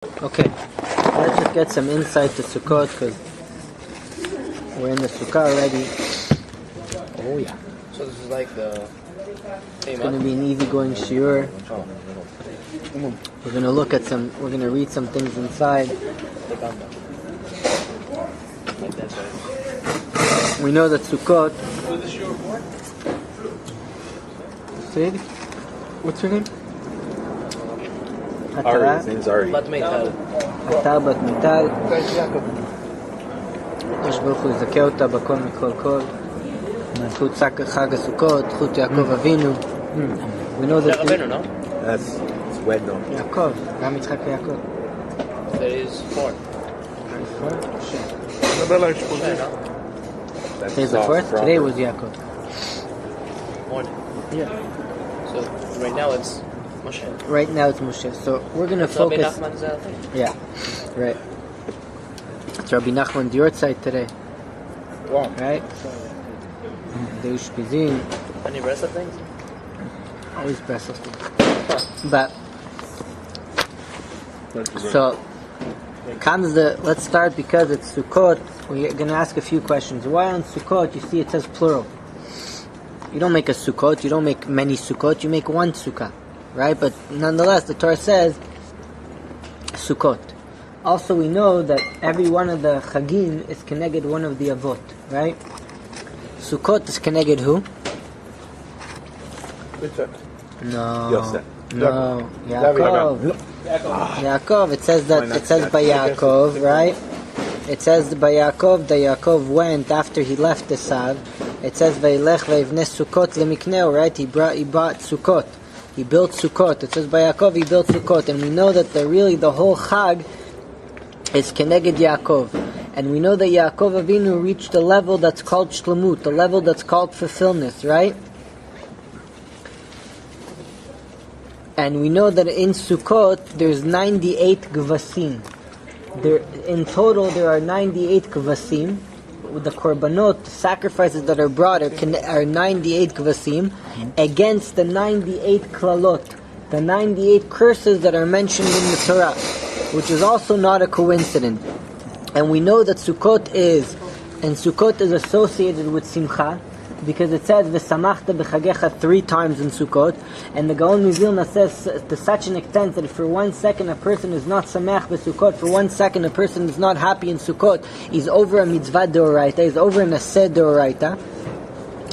Okay, let's just get some insight to Sukkot because we're in the Sukkah already. Oh yeah. So this is like the... It's going to be an easygoing shiur. We're going to look at some, we're going to read some things inside. We know that Sukkot... Sid? What's your name? Ari, his name's Ari. Bat Meital. Atar Bat Meital. Akadosh Baruch Hu יזכה אותה בכל מכל כל. זכות חג הסוכות, זכות יעקב אבינו. We know that... Avinu, no? It's well known. יעקב, גם יצחק ויעקב. There is four. Today's the fourth? Today was Yaakov. Morning. Yeah. So right now it's Moshe. Right now it's Moshe. So we're going to So Rabbi focus... Nachman is that thing. Yeah, right. It's Rabbi Nachman Dior side today. Wow. Right? The Ushpizin. Any rest of things? Always best of them. But... So... Comes the... Let's start because it's Sukkot. We're going to ask a few questions. Why on Sukkot you see it says plural? You don't make a Sukkot, you don't make many Sukkot, you make one Sukkah. Right? But nonetheless, the Torah says Sukkot. Also, we know that every one of the Chagim is connected one of the Avot. Right? Sukkot is connected who? No. Yosef. No. Yaakov. Yaakov. It says that. It says by Yaakov, right? It says by Yaakov that Yaakov went after he left the Esav. It says Vayilech vayivneh Sukkot lemikneo, right? He bought Sukkot. He built Sukkot. It says by Yaakov he built Sukkot, and we know that the whole Chag is Keneged Yaakov, and we know that Yaakov Avinu reached a level that's called Shlemut, a level that's called fulfillment, right? And we know that in Sukkot there's 98 Gvasim. In total there are 98 Gvasim. The korbanot, the sacrifices that are brought are 98 kvasim against the 98 klalot, the 98 curses that are mentioned in the Torah, which is also not a coincidence. And we know that Sukkot is associated with Simcha, because it says V'samachta b'chagecha 3 times in Sukkot, and the Gaon Mivilna says to such an extent that if for 1 second a person is not samach b'Sukkot, for 1 second a person is not happy in Sukkot, he's over a mitzvah d'oraita, he's over an aseh d'oraita,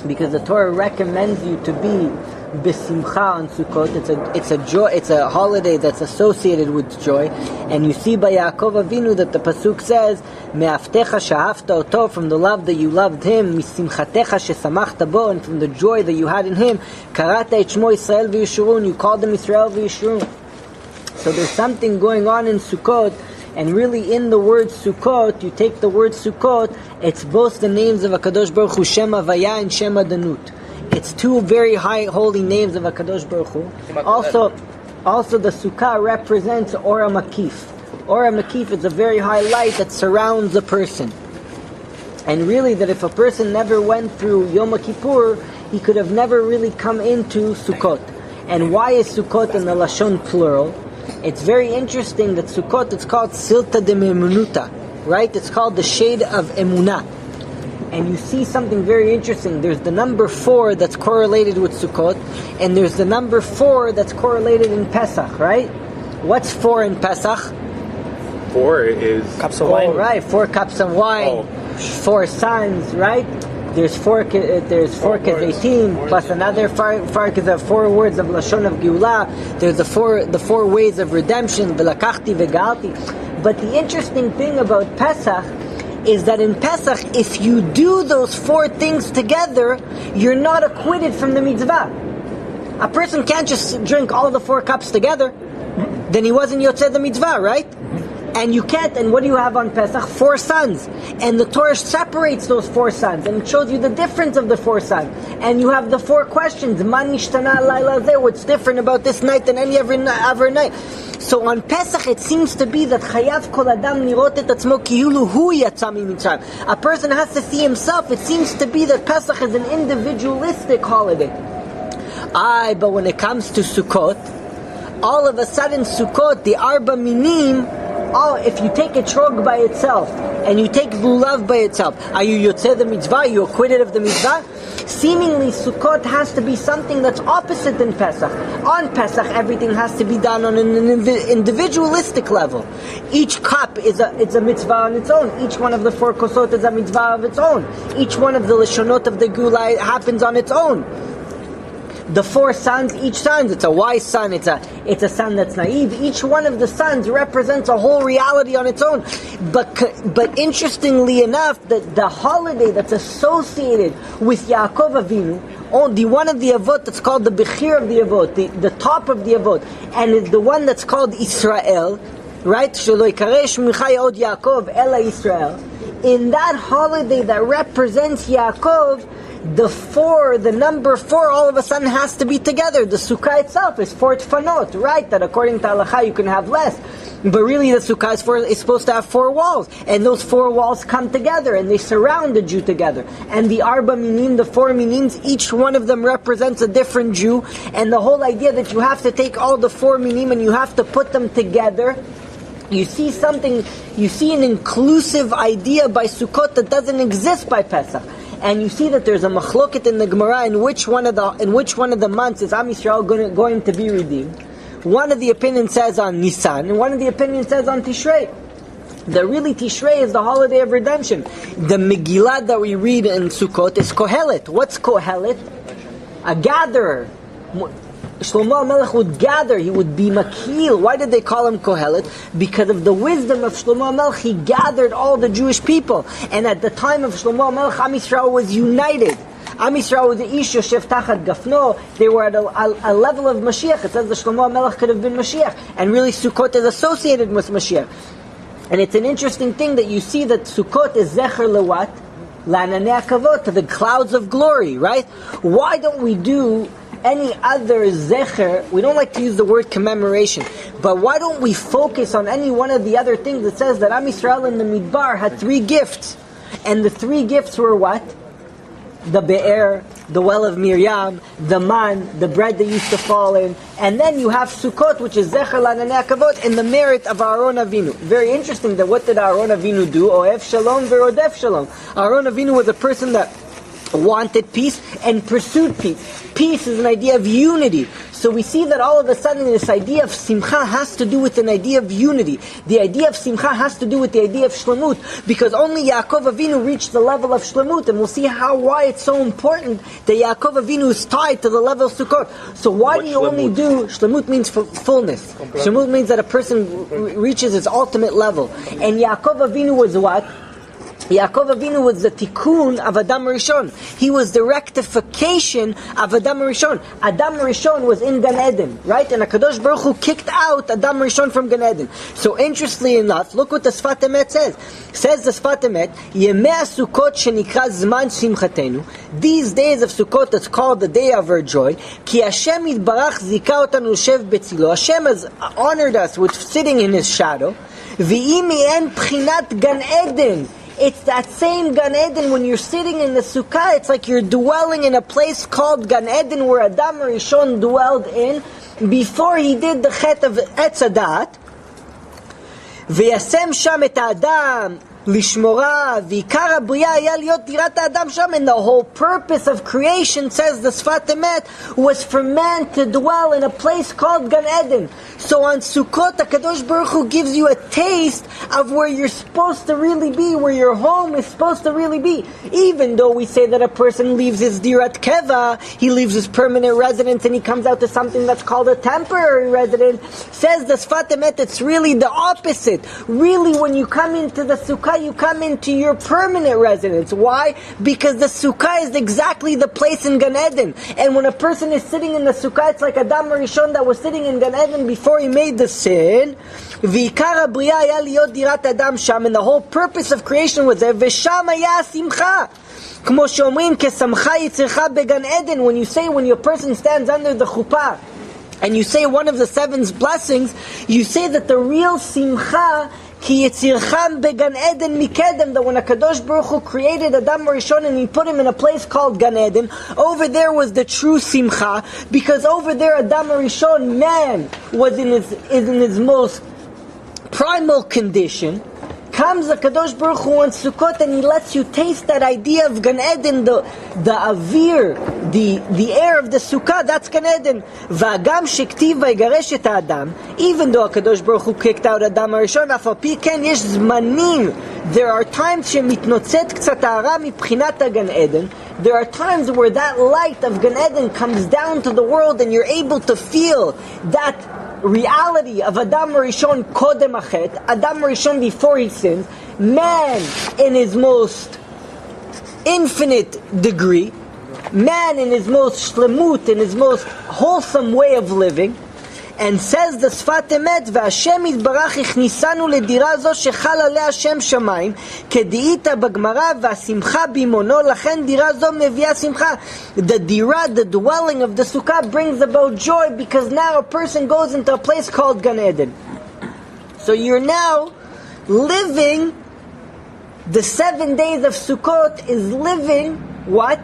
because the Torah recommends you to be b'simcha on Sukkot. It's a joy, it's a holiday that's associated with joy. And you see by Yaakov Avinu that the pasuk says me'aftecha sha'afta oto, from the love that you loved him, misimchatecha shesamachta bo, and from the joy that you had in him, karata et shmo Yisrael v'yishurun, you called them Yisrael v'yishurun. So there's something going on in Sukkot. And really, in the word Sukkot, you take the word Sukkot, it's both the names of HaKadosh Baruch Hu, Shem Havaya and Shem Adanut. It's 2 very high holy names of HaKadosh Baruch Hu. Also the Sukkah represents Ora Makif. Ora Makif is a very high light that surrounds a person. And really, that if a person never went through Yom Kippur, he could have never really come into Sukkot. And why is Sukkot in the Lashon plural? It's very interesting that Sukkot, it's called Silta de Memunuta, right? It's called the shade of Emunah. And you see something very interesting. There's the number 4 that's correlated with Sukkot, and there's the number 4 that's correlated in Pesach, right? What's 4 in Pesach? 4 is... Cups of wine. Right, 4 cups of wine, 4 sons, right? There's 4 kevetim, plus another 4 words of Lashon of Geulah. There's the 4 ways of redemption, v'lakachti v'galti. But the interesting thing about Pesach is that in Pesach, if you do those 4 things together, you're not acquitted from the mitzvah. A person can't just drink all the 4 cups together, then he wasn't yotzeh the mitzvah, right? And you can't, and what do you have on Pesach? 4 sons. And the Torah separates those 4 sons, and it shows you the difference of the 4 sons. And you have the 4 questions. Man nishtana layla zeh, what's different about this night than any other night? So on Pesach it seems to be that chayav kol adam lirot et atzmo ki'ulu hu yatsa mimitzrayim. A person has to see himself. It seems to be that Pesach is an individualistic holiday. But when it comes to Sukkot, all of a sudden Sukkot, the Arba Minim, if you take a etrog by itself, and you take lulav by itself, are you yotzeh the mitzvah? Are you acquitted of the mitzvah? Seemingly, Sukkot has to be something that's opposite than Pesach. On Pesach, everything has to be done on an individualistic level. Each cup is a mitzvah on its own. Each one of the 4 kosot is a mitzvah of its own. Each one of the lashonot of the gula happens on its own. The 4 sons, each son, it's a wise son, it's a son that's naive. Each one of the sons represents a whole reality on its own. But interestingly enough, the holiday that's associated with Yaakov Avinu, one of the avot that's called the Bechir of the avot, the top of the avot, and is the one that's called Israel, right? Shelo yikareh shmicha yod Yaakov ela Israel. In that holiday that represents Yaakov, the number 4 all of a sudden has to be together. The sukkah itself is 4 tfanot, right? That according to halacha you can have less. But really the sukkah is supposed to have 4 walls. And those 4 walls come together and they surround the Jew together. And the Arba Minim, the 4 Minims, each one of them represents a different Jew. And the whole idea that you have to take all the 4 Minim and you have to put them together, you see an inclusive idea by Sukkot that doesn't exist by Pesach. And you see that there's a machloket in the Gemara in which one of the months is Am Yisrael going to be redeemed. One of the opinions says on Nisan, and one of the opinions says on Tishrei. Really Tishrei is the holiday of redemption. The Megillah that we read in Sukkot is Kohelet. What's Kohelet? A gatherer. Shlomo HaMelech would gather, he would be makil. Why did they call him Kohelet? Because of the wisdom of Shlomo HaMelech, he gathered all the Jewish people. And at the time of Shlomo HaMelech, Am Yisrael was united. Am Yisrael was the Ish Yoshev Tachat Gafno. They were at a level of Mashiach. It says that Shlomo HaMelech could have been Mashiach. And really Sukkot is associated with Mashiach. And it's an interesting thing that you see that Sukkot is Zecher Lewat, La'ananei Kavod, to the clouds of glory, right? Why don't we do any other zecher? We don't like to use the word commemoration, but why don't we focus on any one of the other things that says that Am Yisrael in the Midbar had 3 gifts, and the 3 gifts were what? The Be'er, the well of Miriam, the man, the bread that used to fall in, and then you have Sukkot, which is Zecher La'ananei Kavod, in the merit of Aaron Avinu. Very interesting that what did Aaron Avinu do? Ohev Shalom ve'rodef Shalom. Aaron Avinu was a person that wanted peace and pursued peace. Peace is an idea of unity. So we see that all of a sudden this idea of simcha has to do with an idea of unity. The idea of simcha has to do with the idea of shlemut, because only Yaakov Avinu reached the level of shlemut, and we'll see why it's so important that Yaakov Avinu is tied to the level of Sukkot. So why do you only do, shlemut means fullness. Shlemut means that a person reaches its ultimate level. And Yaakov Avinu was what? Yaakov Avinu was the tikkun of Adam Rishon. He was the rectification of Adam Rishon. Adam Rishon was in Gan Eden, right? And HaKadosh Baruch Hu kicked out Adam Rishon from Gan Eden. So interestingly enough, look what the Sfat Emet says. Says the Sfat Emet, Yemei Sukkot shenikra zman simchatenu. These days of Sukkot that's called the day of our joy. Ki Hashem yitbarach zika otanu shev betzilo. Hashem has honored us with sitting in His shadow. V'imi en pchinat Gan Eden. It's that same Gan Eden when you're sitting in the Sukkah. It's like you're dwelling in a place called Gan Eden where Adam Rishon dwelled in before he did the Chet of Etz Hadat. V'yasem sham et Adam lishmora v'ikar habriya haya liot dirat ha'adam sham. And the whole purpose of creation, says the Sfat Emet, was for man to dwell in a place called Gan Eden. So on Sukkot, HaKadosh Baruch Hu gives you a taste of where you're supposed to really be, where your home is supposed to really be. Even though we say that a person leaves his dirat keva, he leaves his permanent residence and he comes out to something that's called a temporary residence, says the Sfat Emet, it's really the opposite. Really, when you come into the Sukkah, you come into your permanent residence. Why? Because the Sukkah is exactly the place in Gan Eden. And when a person is sitting in the Sukkah, it's like Adam Rishon that was sitting in Gan Eden before he made the sin. V'ikar habriya haya liot dirat Adam sham. And the whole purpose of creation was there. V'sham haya simcha. K'mo she'omrim kesamcha yitzircha began Eden. When you say, when your person stands under the chuppah, and you say one of the 7 blessings, you say that the real simcha, ki yitzircham began Eden mikedem, that when HaKadosh Baruch Hu created Adam Rishon and He put him in a place called Gan Eden, over there was the true simcha, because over there Adam Rishon, man, was in his most primal condition. Comes the Kadosh Baruch Hu on Sukkot and He lets you taste that idea of Gan Eden, the avir, the air of the Sukkah. That's Gan Eden. Va'agam shektiv va'yigaresh et Adam. Even though Kadosh Baruch Hu kicked out Adam Harishon, af al pi ken yesh zmanim. There are times shemitnotzet k'tzat ha'ara mibchinat Gan Eden. There are times where that light of Gan Eden comes down to the world, and you're able to feel that reality of Adam Rishon Kodem Achet, Adam Rishon before he sins, man in his most infinite degree, man in his most shlemut, in his most wholesome way of living. And says the Sfat Emet, V'Hashem Yitbarach ichnisanu ledira zo shechal aleh Hashem shamayim, kediita b'Gemara v'asimcha bimono, lachen dira zo mevia simcha. The dira, the dwelling of the sukkah, brings about joy, because now a person goes into a place called Gan Eden. So you're now living, the 7 days of Sukkot is living, what?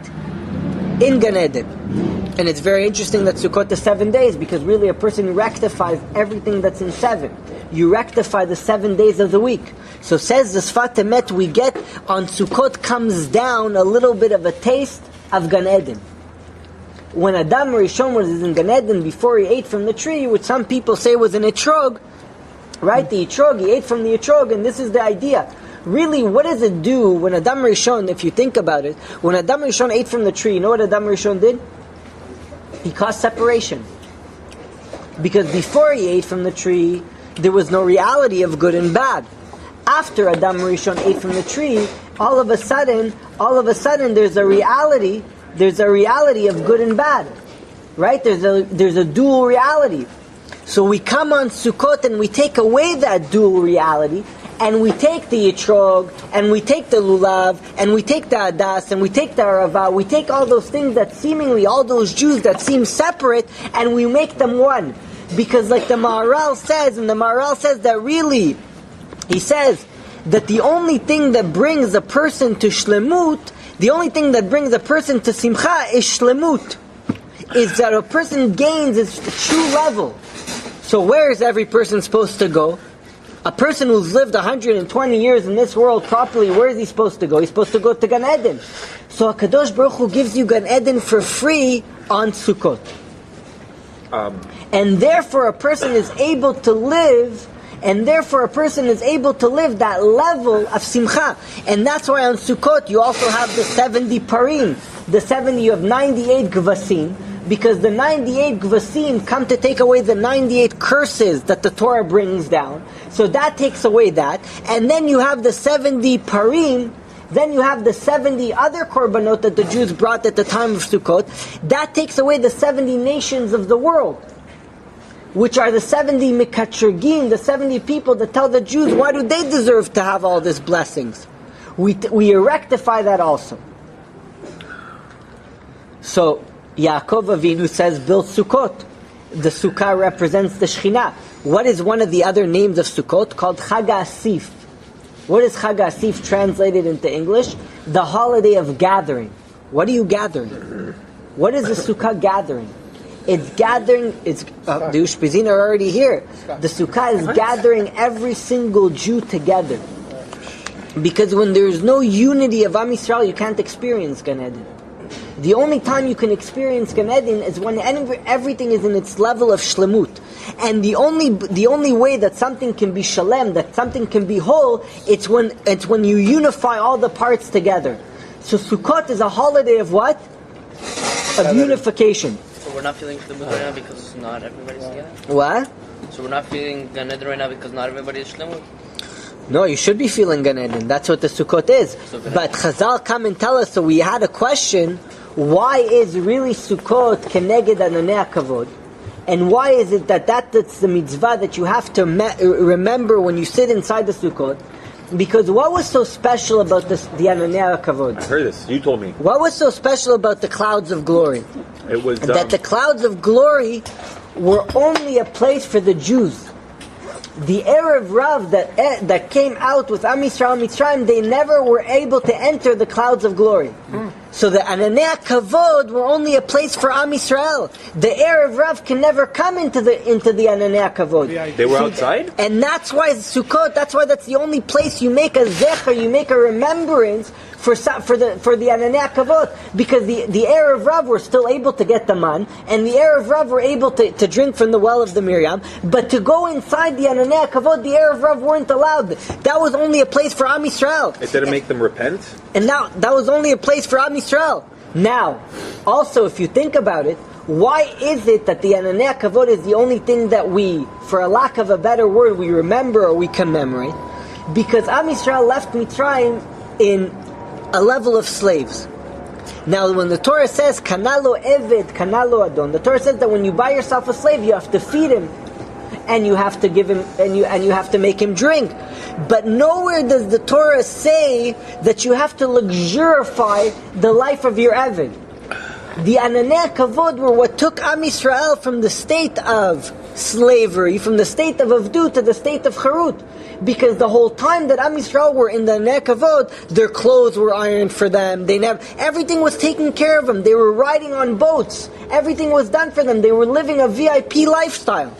In Gan Eden. And it's very interesting that Sukkot is 7 days, because really a person rectifies everything that's in 7. You rectify the 7 days of the week. So says the Sfat Emet, we get on Sukkot comes down a little bit of a taste of Gan Eden. When Adam Rishon was in Gan Eden before he ate from the tree, which some people say was an etrog, right? The etrog, he ate from the etrog, and this is the idea. Really, what does it do when Adam Rishon, if you think about it, when Adam Rishon ate from the tree, you know what Adam Rishon did? He caused separation. Because before he ate from the tree, there was no reality of good and bad. After Adam Rishon ate from the tree, all of a sudden there's a reality of good and bad. Right? There's a dual reality. So we come on Sukkot and we take away that dual reality, and we take the Yitrog, and we take the Lulav, and we take the Adas, and we take the Arava, we take all those things that seemingly, all those Jews that seem separate, and we make them one. Because like the Maharal says, that really, he says that the only thing that brings a person to Shlemut, the only thing that brings a person to Simcha is Shlemut. Is that a person gains his true level. So where is every person supposed to go? A person who's lived 120 years in this world properly, where is he supposed to go? He's supposed to go to Gan Eden. So HaKadosh Baruch Hu gives you Gan Eden for free on Sukkot. And therefore a person is able to live, that level of Simcha. And that's why on Sukkot you also have the 70 parim. You have 98 gvasim. Because the 98 gvasim come to take away the 98 curses that the Torah brings down. So that takes away that. And then you have the 70 parim, then you have the 70 other korbanot that the Jews brought at the time of Sukkot. That takes away the 70 nations of the world, which are the 70 mekatrgim, the 70 people that tell the Jews, why do they deserve to have all these blessings? We rectify that also. So, Yaakov Avinu says, build Sukkot. The Sukkah represents the Shekhinah. What is one of the other names of Sukkot? Called Chag HaAsif. What is Chag HaAsif translated into English? The holiday of gathering. What are you gathering? What is the Sukkah gathering? It's gathering, the Ushpizin are already here. The Sukkah is gathering every single Jew together. Because when there is no unity of Am Yisrael, you can't experience Gan Eden. The only time you can experience Gan Eden is when everything is in its level of shlemut. And the only way that something can be shalem, that something can be whole, it's when you unify all the parts together. So Sukkot is a holiday of what? Of unification. So we're not feeling shlemut right now because not everybody's together? What? So we're not feeling Gan Eden right now because not everybody is shlemut? No, you should be feeling Gan Eden. That's what the Sukkot is. But Chazal come and tell us, so we had a question, why is really Sukkot keneged ananei kavod? And why is it that's the mitzvah that you have to remember when you sit inside the Sukkot? Because what was so special about the ananei kavod? I heard this. You told me. What was so special about the clouds of glory? It was that the clouds of glory were only a place for the Jews. The Erev Rav that came out with Am Yisrael Mitzrayim, they never were able to enter the clouds of glory. So the Ananei Kavod were only a place for Am Yisrael. The Erev Rav can never come into the Ananei Kavod. They were outside? And that's why Sukkot, that's the only place you make a zecher, you make a remembrance for the Ananei Kavod, because the Erev Rav were still able to get the man, and the Erev Rav were able to drink from the well of the Miriam, but to go inside the Ananei Kavod, the Erev Rav weren't allowed. That was only a place for Am Yisrael. It didn't make them repent? And now, that was only a place for Am Yisrael. Now, also, if you think about it, why is it that the Ananei Kavod is the only thing that we, for a lack of a better word, we remember or we commemorate? Because Am Yisrael left Mitzrayim in a level of slaves. Now, when the Torah says, Kanalo Eved, Kanalo Adon, the Torah says that when you buy yourself a slave, you have to feed him, and you have to give him, and you have to make him drink. But nowhere does the Torah say that you have to luxurify the life of your Eved. The Ananei Kavod were what took Am Yisrael from the state of slavery, from the state of Avdut to the state of Charut. Because the whole time that Am Yisrael were in the Ananei Kavod, their clothes were ironed for them. Everything was taken care of them. They were riding on boats. Everything was done for them. They were living a VIP lifestyle.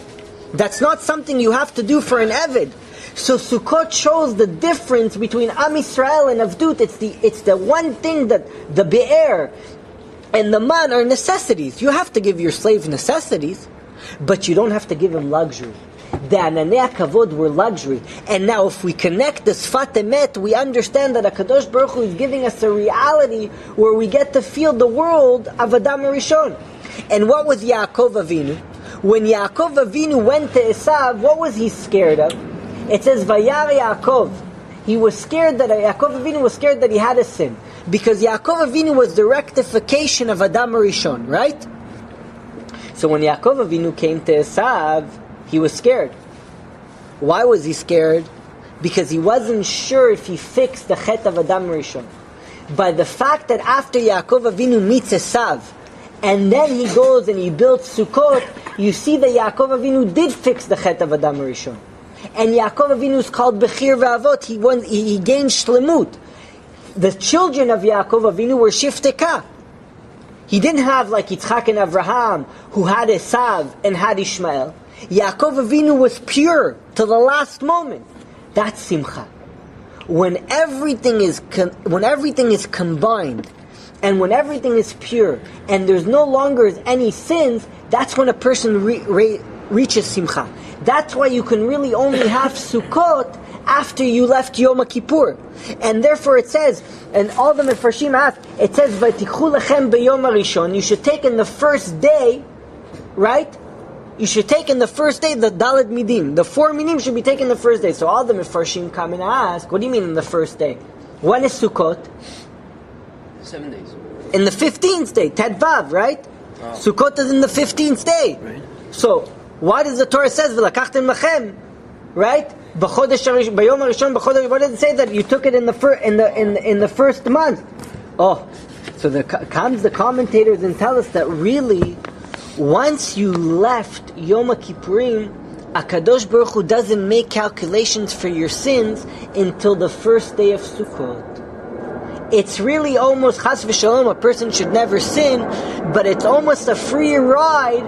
That's not something you have to do for an Eved. So Sukkot shows the difference between Am Yisrael and Avdut. It's the one thing that the Be'er and the man are necessities. You have to give your slave necessities, but you don't have to give him luxury. The Ananei Kavod were luxury. And now if we connect the Sfat Emet, we understand that HaKadosh Baruch Hu is giving us a reality where we get to feel the world of Adam Rishon. And what was Yaakov Avinu? When Yaakov Avinu went to Esav, what was he scared of? It says, Vayar Yaakov. He was scared that Yaakov Avinu was scared that he had a sin. Because Yaakov Avinu was the rectification of Adam Rishon, right? So when Yaakov Avinu came to Esav, he was scared. Why was he scared? Because he wasn't sure if he fixed the chet of Adam Rishon. By the fact that after Yaakov Avinu meets Esav, and then he goes and he builds Sukkot, you see that Yaakov Avinu did fix the chet of Adam Rishon. And Yaakov Avinu is called Bechir V'Avot. He gained Shlemut. The children of Yaakov Avinu were Shifteka. He didn't have like Yitzchak and Avraham, who had Esav and had Ishmael. Yaakov Avinu was pure to the last moment. That's Simcha. When everything is combined, and when everything is pure, and there's no longer any sins, that's when a person reaches Simcha. That's why you can really only have Sukkot after you left Yom Kippur. And therefore it says, and all the Mefarshim ask, it says, V'tichu lechem b'yom harishon, you should take in the first day, right? You should take in the first day the Daled Midim. The 4 Midim should be taken the first day. So all the Mefarshim come and ask, what do you mean in the first day? When is Sukkot? 7 days. In the 15th day, Tet Vav, right? Oh. Sukkot is in the 15th day. Right. So, why does the Torah says, V'lakachtem lachem, right? B'chodesh b'yom harishon, b'chodesh, what does it say that you took it in the first month? Oh, so comes the commentators and tell us that really, once you left Yom Kippurim, HaKadosh Baruch Hu doesn't make calculations for your sins until the first day of Sukkot. It's really almost chas v'shalom, a person should never sin, but it's almost a free ride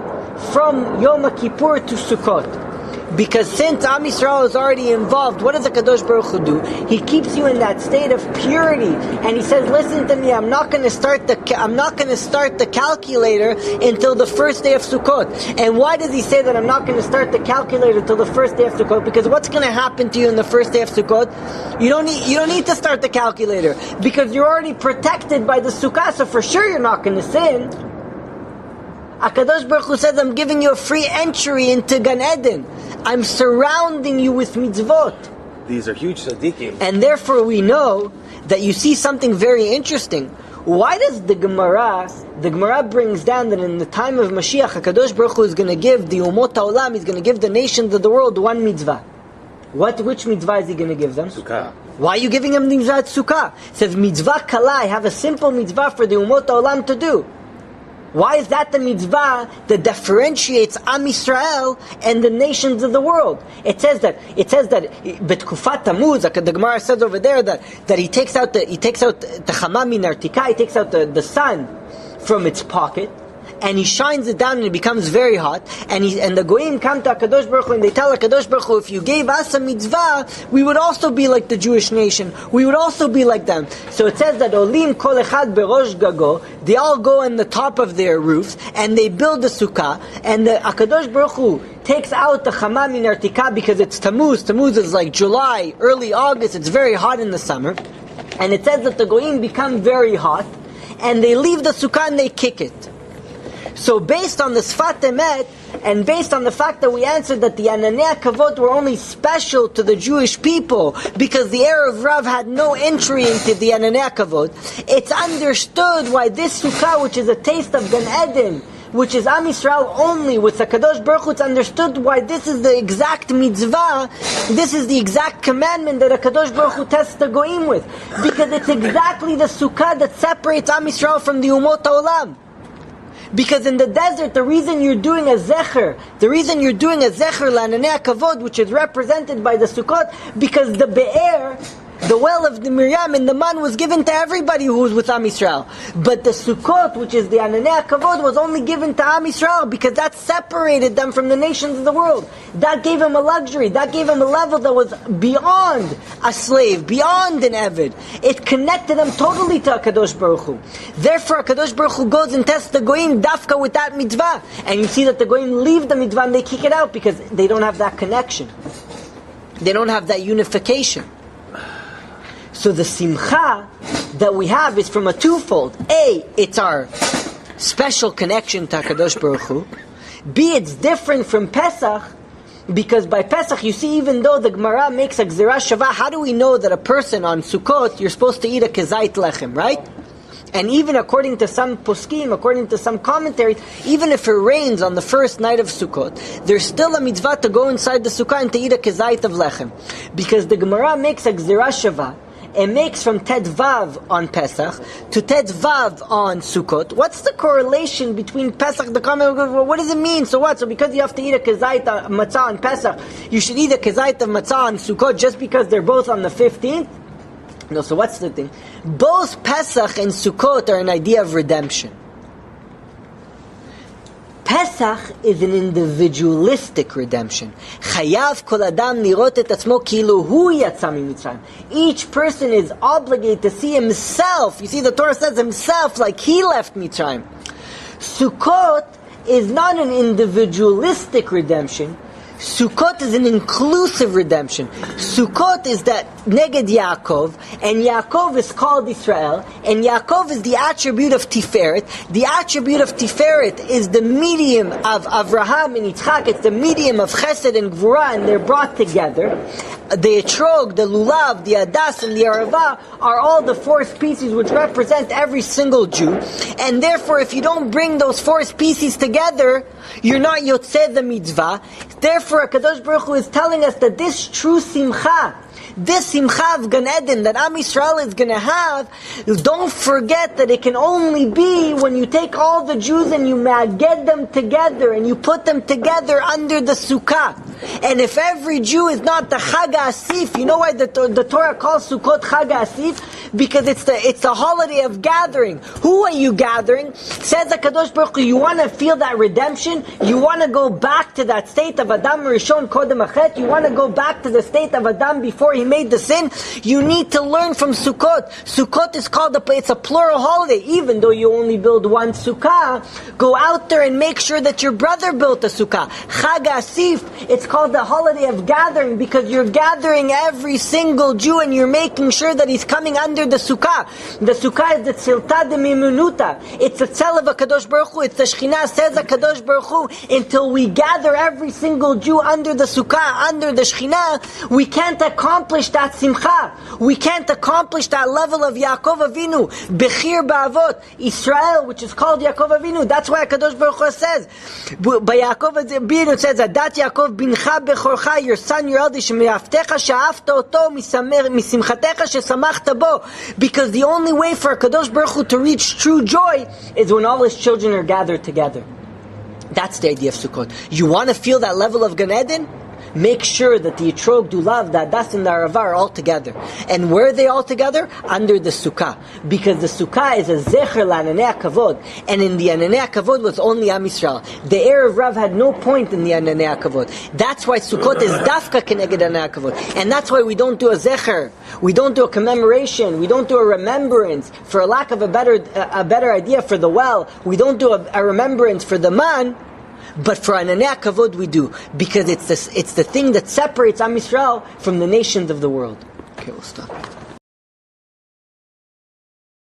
from Yom Kippur to Sukkot. Because since Am Yisrael is already involved, what does the Kadosh Baruch Hu do? He keeps you in that state of purity, and he says, "Listen to me. I'm not going to start the calculator until the first day of Sukkot." And why does he say that I'm not going to start the calculator until the first day of Sukkot? Because what's going to happen to you in the first day of Sukkot? You don't need to start the calculator because you're already protected by the Sukkah. So for sure you're not going to sin. HaKadosh Baruch Hu says, I'm giving you a free entry into Gan Eden. I'm surrounding you with mitzvot. These are huge tzaddikim. And therefore we know that you see something very interesting. Why does the Gemara brings down that in the time of Mashiach, HaKadosh Baruch Hu is going to give the Umot HaOlam, he's going to give the nations of the world one mitzvah. Which mitzvah is he going to give them? Sukkah. Why are you giving them the mitzvah at Sukkah? It says, mitzvah kala, I have a simple mitzvah for the Umot HaOlam to do. Why is that the mitzvah that differentiates Am Yisrael and the nations of the world? It says that Betkufat Tammuz, like the Gemara says over there, that he takes out the Chama min Artika, he takes out the sun from its pocket, and he shines it down and it becomes very hot, and the Goyim come to HaKadosh Baruch Hu and they tell HaKadosh Baruch Hu, if you gave us a mitzvah, we would also be like the Jewish nation, we would also be like them. So it says that Olim kol echad berosh gago, they all go on the top of their roofs and they build the sukkah, and the HaKadosh Baruch Hu takes out the Chama min Artika because it's Tammuz. Tammuz is like July, early August, it's very hot in the summer, and it says that the Goyim become very hot and they leave the sukkah and they kick it. So based on the Sfat Emet, and based on the fact that we answered that the Ananei Kavod were only special to the Jewish people because the Erev Rav had no entry into the Ananei Kavod, it's understood why this Sukkah, which is a taste of Gan Eden, which is Am Yisrael only, with HaKadosh Baruch Hu, it's understood why this is the exact mitzvah, this is the exact commandment that HaKadosh Baruch Hu tests the Goyim with. Because it's exactly the Sukkah that separates Am Yisrael from the Umot HaOlam. Because in the desert, the reason you're doing a zecher l'ananei kavod, which is represented by the Sukkot, because the be'er, the well of the Miriam and the man was given to everybody who was with Am Yisrael. But the Sukkot, which is the Ananei Kavod, was only given to Am Yisrael because that separated them from the nations of the world. That gave him a luxury, that gave him a level that was beyond a slave, beyond an Eved. It connected them totally to HaKadosh Baruch Hu. Therefore HaKadosh Baruch Hu goes and tests the Goyim dafka with that mitzvah. And you see that the Goyim leave the mitzvah and they kick it out because they don't have that connection. They don't have that unification. So the simcha that we have is from a twofold. A, it's our special connection to HaKadosh Baruch Hu. B, it's different from Pesach, because by Pesach, you see, even though the Gemara makes a Gzerah Shavah, how do we know that a person on Sukkot, you're supposed to eat a kezait lechem, right? And even according to some poskim, according to some commentaries, even if it rains on the first night of Sukkot, there's still a mitzvah to go inside the Sukkah and to eat a kezait of lechem. Because the Gemara makes a Gzerah Shavah. It makes from Tet Vav on Pesach to Tet Vav on Sukkot. What's the correlation between Pesach, the comment, what does it mean? So what? So because you have to eat a kezait matzah on Pesach, you should eat a kezait of matzah on Sukkot just because they're both on the 15th? No, so what's the thing? Both Pesach and Sukkot are an idea of redemption. Pesach is an individualistic redemption. Chayav kol adam lirot et atzmo kilu hu yatsa mimitzrayim. Each person is obligated to see himself. You see, the Torah says himself like he left Mitzrayim. Sukkot is not an individualistic redemption. Sukkot is an inclusive redemption. Sukkot is that neged Yaakov, and Yaakov is called Israel, and Yaakov is the attribute of Tiferet. The attribute of Tiferet is the medium of Avraham and Yitzchak. It's the medium of Chesed and Gvura, and they're brought together. The Etrog, the Lulav, the Adas, and the Arava are all the four species which represent every single Jew. And therefore, if you don't bring those four species together, you're not Yotzei the mitzvah. Therefore, HaKadosh Baruch Hu is telling us that this true simcha, this simcha of Gan Eden that Am Yisrael is going to have, don't forget that it can only be when you take all the Jews and you maged them together and you put them together under the sukkah. And if every Jew is not the Chag HaAsif, you know why the Torah calls Sukkot Chag HaAsif? Because it's the holiday of gathering. Who are you gathering? Says HaKadosh Baruch Hu, you want to feel that redemption? You want to go back to that state of Adam Rishon Kodem Achet? You want to go back to the state of Adam before he made the sin? You need to learn from Sukkot. Sukkot is called it's a plural holiday. Even though you only build one sukkah, go out there and make sure that your brother built a sukkah. Chag HaAsif, it's called the holiday of gathering because you're gathering every single Jew and you're making sure that he's coming under the sukkah. The sukkah is the tzilta de mimunuta. It's the tzel of HaKadosh Baruch Hu. It's the Shekhinah, says HaKadosh Baruch Hu. Until we gather every single Jew under the sukkah, under the Shekhinah, we can't accomplish accomplish that simcha. We can't accomplish that level of Yaakov Avinu. Bechir Ba'avot. Israel, which is called Yaakov Avinu. That's why HaKadosh Baruch Hu says, by Yaakov Avinu it says, Adat Yaakov bincha bechorcha, your son, your eldest, she'me'aftecha she'afta oto, misimchatecha she'samachta bo. Because the only way for HaKadosh Baruch Hu to reach true joy is when all his children are gathered together. That's the idea of Sukkot. You want to feel that level of Gan Eden? Make sure that the Etrog, Dulav, the Adas, and the Arava are all together. And where are they all together? Under the Sukkah. Because the Sukkah is a Zecher l'Ananei HaKavod. And in the Ananei HaKavod was only Am Yisrael. The Erev Rav had no point in the Ananei HaKavod. That's why Sukkot is Dafka Keneged Ananei HaKavod. And that's why we don't do a Zecher. We don't do a commemoration. We don't do a remembrance. For a lack of a better idea, for the well, we don't do a remembrance for the man. But for Ananei HaKavod we do, because it's the thing that separates Am Yisrael from the nations of the world. Okay, we'll stop.